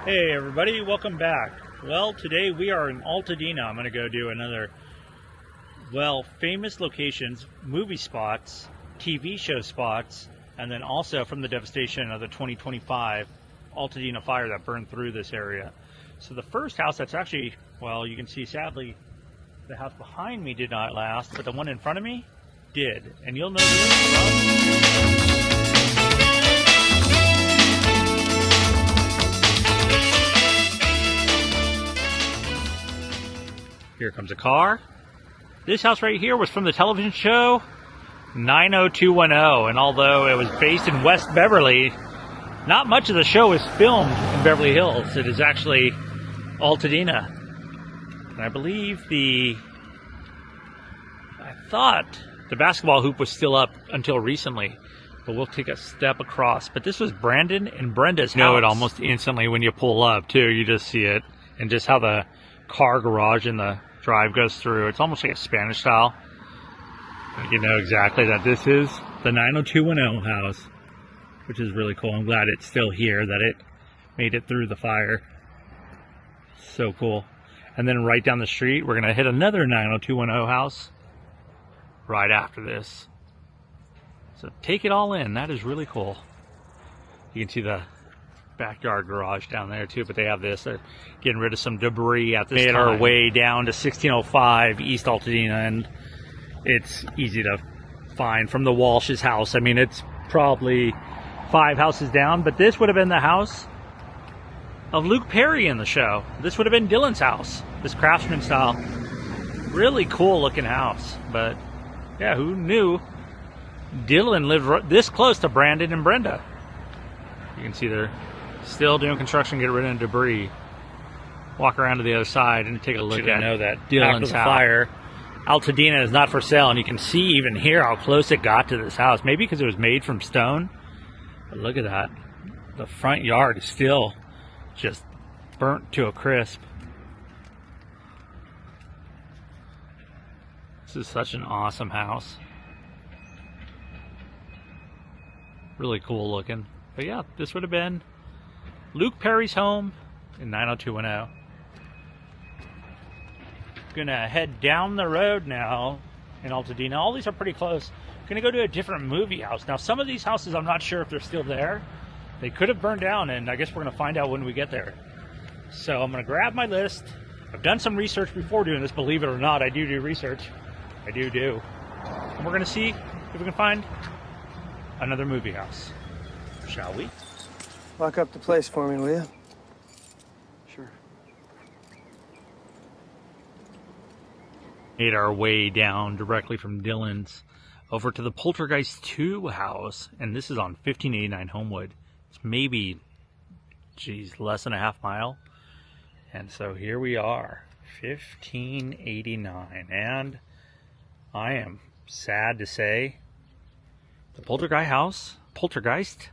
Hey everybody, welcome back. Well, today we are in ALTA DENA. I'm going to go do another, famous locations, movie spots, TV show spots, and then also from the devastation of the 2025 ALTA DENA fire that burned through this area. So the first house that's actually, you can see sadly the house behind me did not last, but the one in front of me did. And you'll know this from... Here comes a car. This house right here was from the television show 90210, and although it was based in West Beverly, not much of the show is filmed in Beverly Hills. It is actually ALTA DENA. And I believe I thought the basketball hoop was still up until recently, but we'll take a step across. But this was Brandon and Brenda's house. You know it almost instantly when you pull up too, you just see it, and just how the car garage in the drive goes through. It's almost like a Spanish style. You know exactly that this is the 90210 house, which is really cool. I'm glad it's still here, that it made it through the fire. So cool. And then right down the street, we're gonna hit another 90210 house right after this. So take it all in. That is really cool. You can see the backyard garage down there too, but they have this. They're getting rid of some debris at this time. Made our way down to 1605 East ALTA DENA, and it's easy to find from the Walsh's house. I mean, it's probably 5 houses down, but this would have been the house of Luke Perry in the show. This would have been Dylan's house, this craftsman style. Really cool looking house, but yeah, who knew Dylan lived this close to Brandon and Brenda. You can see they're still doing construction, get rid of debris. Walk around to the other side and take a look at know that Dylan's fire. ALTA DENA is not for sale, and you can see even here how close it got to this house. Maybe because it was made from stone. But look at that. The front yard is still just burnt to a crisp. This is such an awesome house. Really cool looking. But yeah, this would have been Luke Perry's home in 90210. Gonna head down the road now in ALTA DENA. All these are pretty close. Gonna go to a different movie house. Now, some of these houses I'm not sure if they're still there. They could have burned down, and I guess we're gonna find out when we get there. So I'm gonna grab my list. I've done some research before doing this, believe it or not. I do research. I do. And we're gonna see if we can find another movie house. Shall we? Lock up the place for me, will you? Sure. Made our way down directly from Dylan's over to the Poltergeist 2 house, and this is on 1589 Homewood. It's maybe, less than a half mile. And so here we are, 1589, and I am sad to say the Poltergeist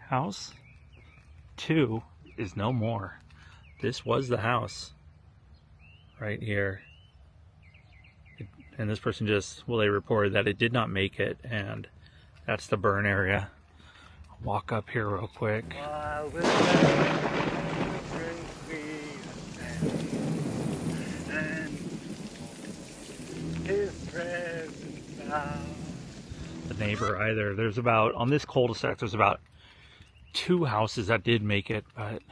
house 2 is no more. This was the house right here, and this person they reported that it did not make it, and that's the burn area. I'll walk up here real quick. The neighbor either. There's about, on this cul-de-sac, there's about 2 houses that did make it, but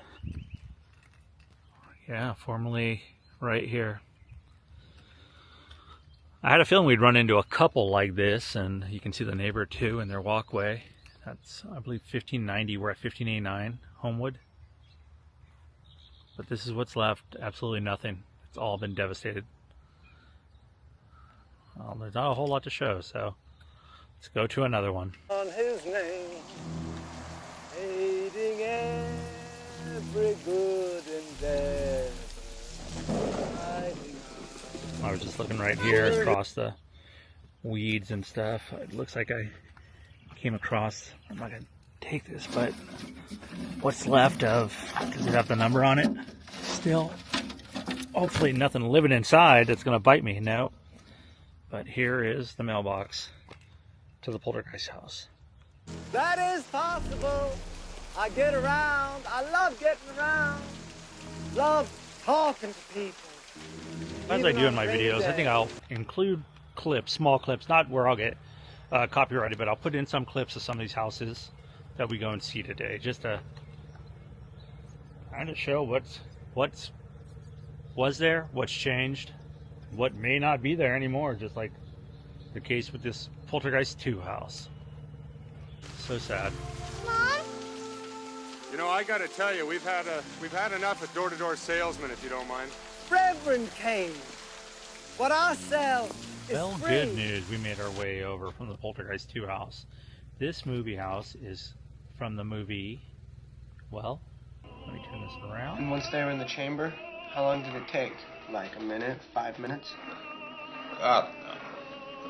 yeah, formerly right here. I had a feeling we'd run into a couple like this, and you can see the neighbor too in their walkway. That's, I believe, 1590. We're at 1589 Homewood. But this is what's left. Absolutely nothing. It's all been devastated. Well, there's not a whole lot to show, so let's go to another one. On his name, aiding every good endeavor. I was just looking right here across the weeds and stuff. It looks like I came across, I'm not going to take this, but what's left of, does it have the number on it still? Hopefully nothing living inside that's going to bite me. No. But here is the mailbox to the Poltergeist house. That is possible. I get around. I love getting around. Love talking to people. As I do in my videos, I think I'll include clips, small clips, not where I'll get copyrighted, but I'll put in some clips of some of these houses that we go and see today, just to kind of show what's was there, what's changed, what may not be there anymore, just like the case with this Poltergeist 2 house. So sad. Mom? You know, I gotta tell you, we've had enough of door-to-door salesmen, if you don't mind. Reverend Kane, what I sell is Well, free. good news. We made our way over from the Poltergeist 2 house. This movie house is from the movie, well, let me turn this around. And once they were in the chamber, how long did it take? Like a minute, 5 minutes? The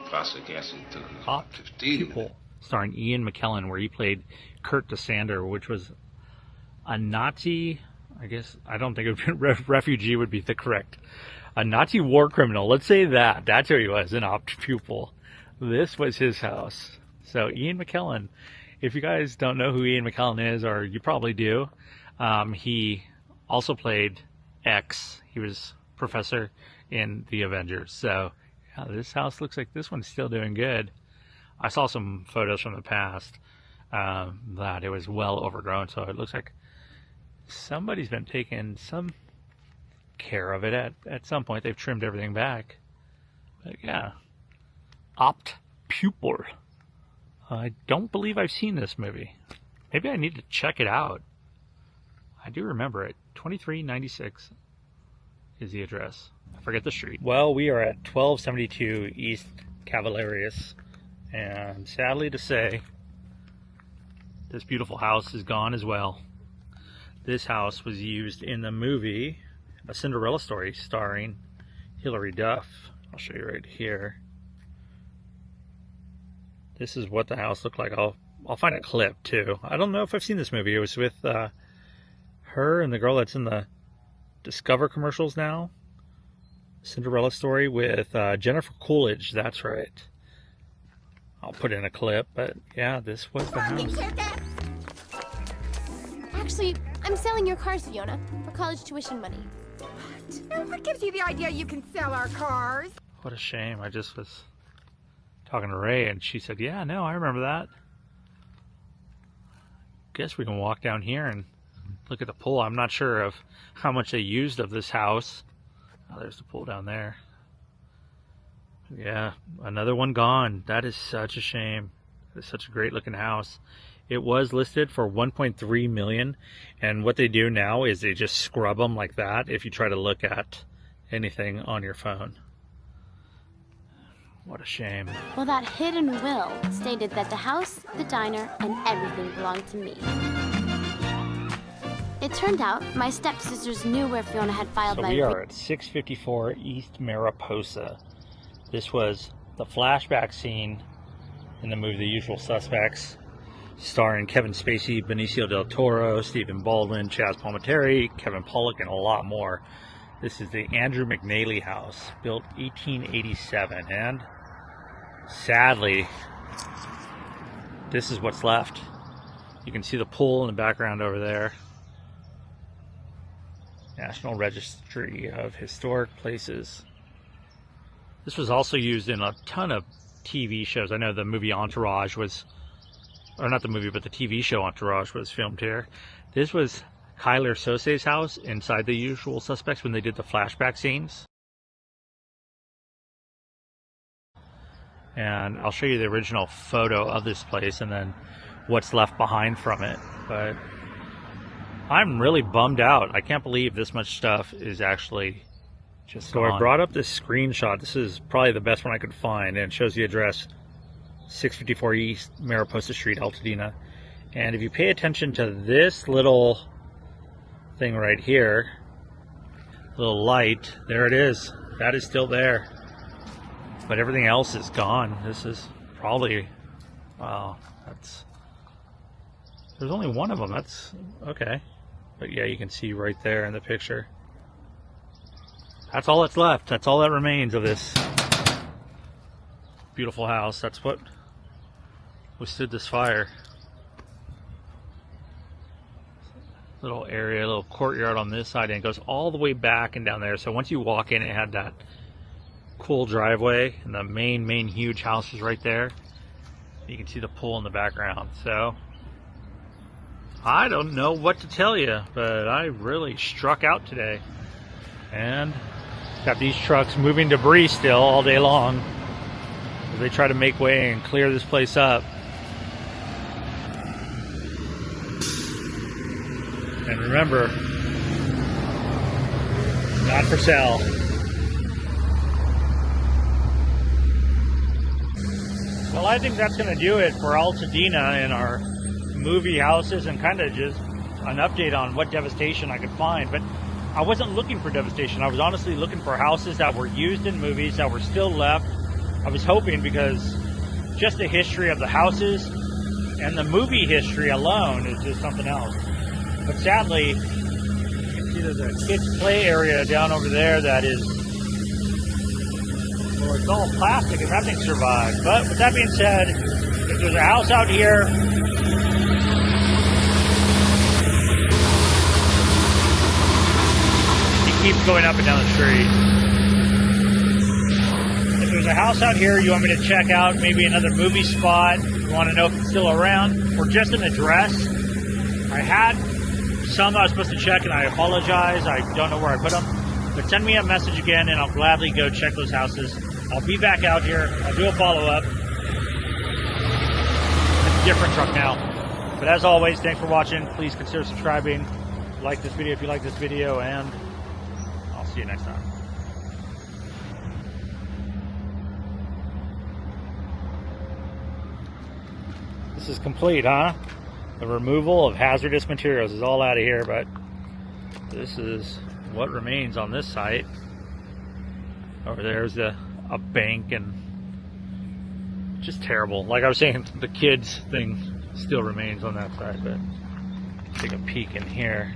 process guessing took APT 15 Pupil, minutes. starring Ian McKellen, where he played Kurt DeSander, which was a Nazi, I guess, I don't think it would be, refugee would be the correct, a Nazi war criminal. Let's say that. That's who he was, an APT Pupil. This was his house. So Ian McKellen, if you guys don't know who Ian McKellen is, or you probably do, he also played X. He was Professor in The Avengers. So yeah, this house looks like this one's still doing good. I saw some photos from the past that it was well overgrown, so it looks like somebody's been taking some care of it at some point. They've trimmed everything back. But yeah, APT Pupil. I don't believe I've seen this movie. Maybe I need to check it out. I do remember it. 2396 is the address. I forget the street. Well, we are at 1272 East Cavalarius, and sadly to say, this beautiful house is gone as well. This house was used in the movie A Cinderella Story starring Hilary Duff. I'll show you right here. This is what the house looked like. I'll find a clip too. I don't know if I've seen this movie. It was with her and the girl that's in the Discover commercials now. Cinderella Story with Jennifer Coolidge. That's right. I'll put in a clip, but yeah, this was the house. Actually, I'm selling your cars, Fiona, for college tuition money. What gives you the idea you can sell our cars? What a shame. I just was talking to Ray, and she said, yeah, no, I remember that. Guess we can walk down here and look at the pool. I'm not sure of how much they used of this house. Oh, there's the pool down there. Yeah, another one gone. That is such a shame. It's such a great looking house. It was listed for $1.3 million, and what they do now is they just scrub them like that if you try to look at anything on your phone. What a shame. Well, that hidden will stated that the house, the diner, and everything belonged to me. It turned out my stepsisters knew where Fiona had filed So my... we are at 654 East Mariposa. This was the flashback scene in the movie The Usual Suspects, starring Kevin Spacey, Benicio del Toro, Stephen Baldwin, Chaz Palminteri, Kevin Pollak, and a lot more. This is the Andrew McNally house, built 1887, and sadly, this is what's left. You can see the pool in the background over there. National Registry of Historic Places. This was also used in a ton of TV shows. I know the movie Entourage was, or not the movie, but the TV show Entourage was filmed here. This was Kyler Sose's house inside The Usual Suspects when they did the flashback scenes. And I'll show you the original photo of this place and then what's left behind from it. But I'm really bummed out. I can't believe this much stuff is actually just gone. I brought up this screenshot. This is probably the best one I could find, and it shows the address 654 East Mariposa Street, Altadena. And if you pay attention to this little thing right here, little light, there it is. That is still there. But everything else is gone. This is probably, wow, there's only one of them. That's okay. But yeah, you can see right there in the picture. That's all that's left. That's all that remains of this beautiful house. That's what withstood this fire. little area, little courtyard on this side, and it goes all the way back and down there. So once you walk in, it had that cool driveway, and the main huge house is right there. You can see the pool in the background. So I don't know what to tell you, but I really struck out today. And got these trucks moving debris still all day long as they try to make way and clear this place up. And remember, not for sale. Well, I think that's going to do it for ALTA DENA and our movie houses, and kind of just an update on what devastation I could find. But I wasn't looking for devastation. I was honestly looking for houses that were used in movies that were still left. I was hoping, because just the history of the houses and the movie history alone is just something else. But sadly, you can see there's a kids' play area down over there that is, well, it's all plastic and that thing survived. But with that being said, if there's a house out here, it keeps going up and down the street. If there's a house out here you want me to check out, maybe another movie spot, you want to know if it's still around, or just an address. I had some I was supposed to check, and I apologize. I don't know where I put them. But send me a message again, and I'll gladly go check those houses. I'll be back out here. I'll do a follow-up. It's a different truck now. But as always, thanks for watching. Please consider subscribing. Like this video if you like this video, and I'll see you next time. This is complete, huh? The removal of hazardous materials is all out of here, but this is what remains on this site. Over there's a bank, and just terrible. Like I was saying, the kids thing still remains on that side, but take a peek in here.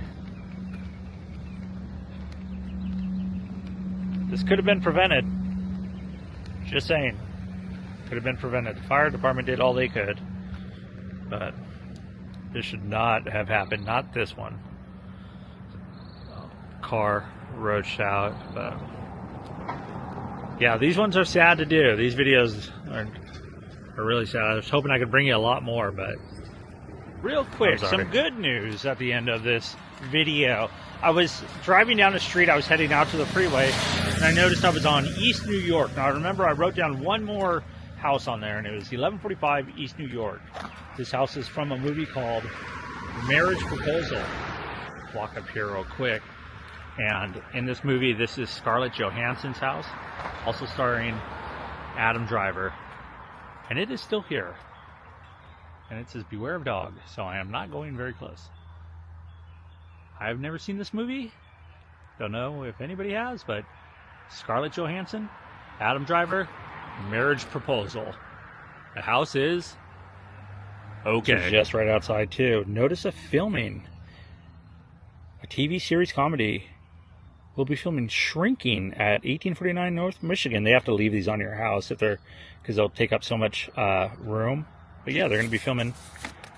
This could have been prevented. Just saying. Could have been prevented. The fire department did all they could, but this should not have happened. Not this one. Car roached out, but yeah, these ones are sad to do. These videos are really sad. I was hoping I could bring you a lot more, but real quick, some good news at the end of this video. I was driving down the street. I was heading out to the freeway, and I noticed I was on East New York. Now, I remember I wrote down one more house on there, and it was 1145 East New York. This house is from a movie called Marriage Proposal. Walk up here real quick. And in this movie, this is Scarlett Johansson's house, also starring Adam Driver. And it is still here. And it says beware of dog, so I am not going very close. I've never seen this movie. Don't know if anybody has, but Scarlett Johansson, Adam Driver, Marriage Proposal. The house is okay. It's just right outside too. Notice a filming. A TV series comedy. We'll be filming Shrinking at 1849 North Michigan. They have to leave these on your house if they're, because they'll take up so much room. But yeah, they're going to be filming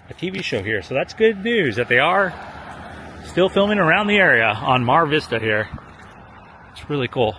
a TV show here. So that's good news that they are still filming around the area on Mar Vista here. It's really cool.